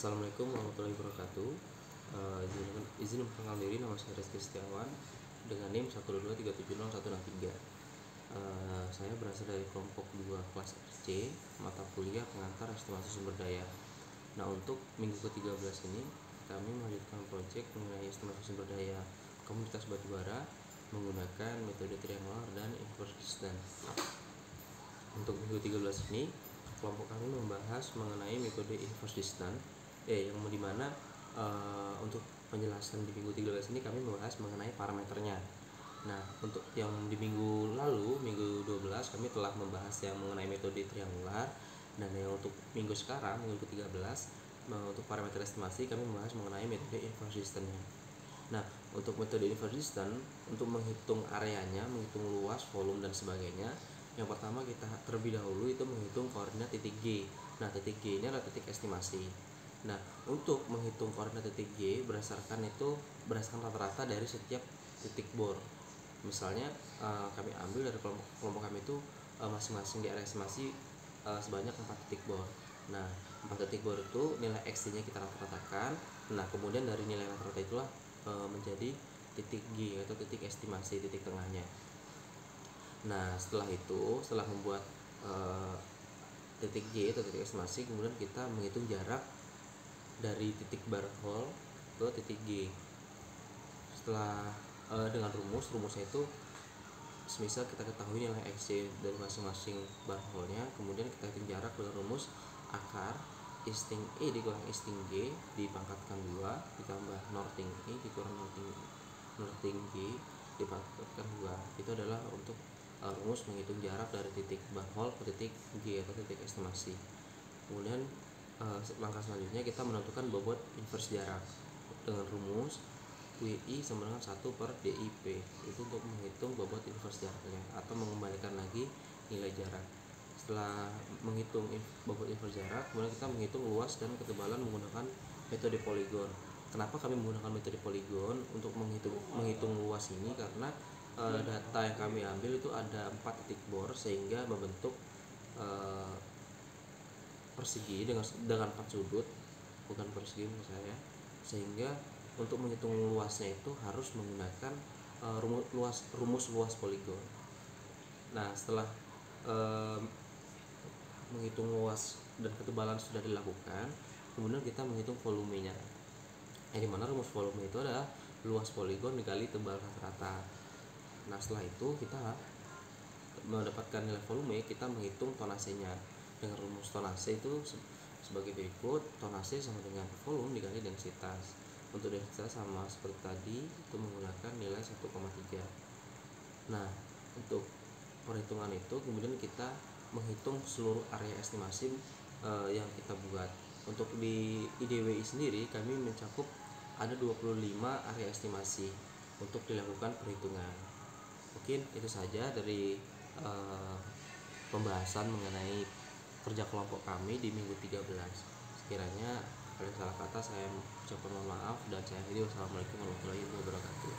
Assalamualaikum warahmatullahi wabarakatuh. Izin memperkenalkan diri, nama saya Rizky Setiawan dengan NIM 122370163. Saya berasal dari kelompok 2 kelas C, mata kuliah pengantar estimasi sumber daya. Nah, untuk minggu ke-13 ini kami melanjutkan proyek mengenai estimasi sumber daya komunitas batubara menggunakan metode triangular dan inverse distance. Untuk minggu 13 ini kelompok kami membahas mengenai metode inverse distance, yang dimana untuk penjelasan di minggu 13 ini kami membahas mengenai parameternya. Nah, untuk yang di minggu lalu, minggu 12 kami telah membahas yang mengenai metode triangular, dan yang untuk minggu sekarang, minggu ke-13, untuk parameter estimasi kami membahas mengenai metode inverse distance. Nah, untuk metode inverse distance, untuk menghitung areanya, menghitung luas, volume dan sebagainya, yang pertama kita terlebih dahulu itu menghitung koordinat titik G. Nah, titik G ini adalah titik estimasi. Nah, untuk menghitung koordinat titik G berdasarkan rata-rata dari setiap titik bor. Misalnya kami ambil dari kelompok kami itu masing-masing di area estimasi sebanyak 4 titik bor. Nah, 4 titik bor itu nilai X-nya kita rata-ratakan. Nah, kemudian dari nilai rata-rata itulah menjadi titik G atau titik estimasi, titik tengahnya. Nah, setelah membuat titik G atau titik estimasi, kemudian kita menghitung jarak dari titik bar hole ke titik G. Setelah dengan rumusnya itu, semisal kita ketahui nilai X dari masing-masing bar hole-nya, kemudian kita hitung jarak dengan rumus akar isting E dikurang isting G dipangkatkan 2 ditambah northing E dikurang northing G dipangkatkan 2. Itu adalah untuk rumus menghitung jarak dari titik bar hole ke titik G atau titik estimasi. Kemudian langkah selanjutnya kita menentukan bobot inverse jarak dengan rumus WI sama dengan 1 per DIP. Itu untuk menghitung bobot inverse jaraknya atau mengembalikan lagi nilai jarak. Setelah menghitung bobot inverse jarak, kemudian kita menghitung luas dan ketebalan menggunakan metode poligon. Kenapa kami menggunakan metode poligon untuk menghitung luas ini? Karena data yang kami ambil itu ada 4 titik bor sehingga membentuk persegi dengan 4 sudut, bukan persegi menurut saya, sehingga untuk menghitung luasnya itu harus menggunakan rumus luas poligon. Nah, setelah menghitung luas dan ketebalan sudah dilakukan, kemudian kita menghitung volumenya, yang dimana rumus volume itu adalah luas poligon dikali tebal rata-rata. Nah, setelah itu kita mendapatkan nilai volume, kita menghitung tonasenya dengan rumus tonase itu sebagai berikut. Tonase sama dengan volume dikali densitas. Untuk densitas sama seperti tadi, itu menggunakan nilai 1,3. Nah, untuk perhitungan itu kemudian kita menghitung seluruh area estimasi yang kita buat. Untuk di IDWI sendiri kami mencakup ada 25 area estimasi untuk dilakukan perhitungan. Mungkin itu saja dari pembahasan mengenai kerja kelompok kami di minggu 13. Sekiranya ada salah kata, saya ucapkan mohon maaf, dan saya akhiri. Wassalamualaikum warahmatullahi wabarakatuh.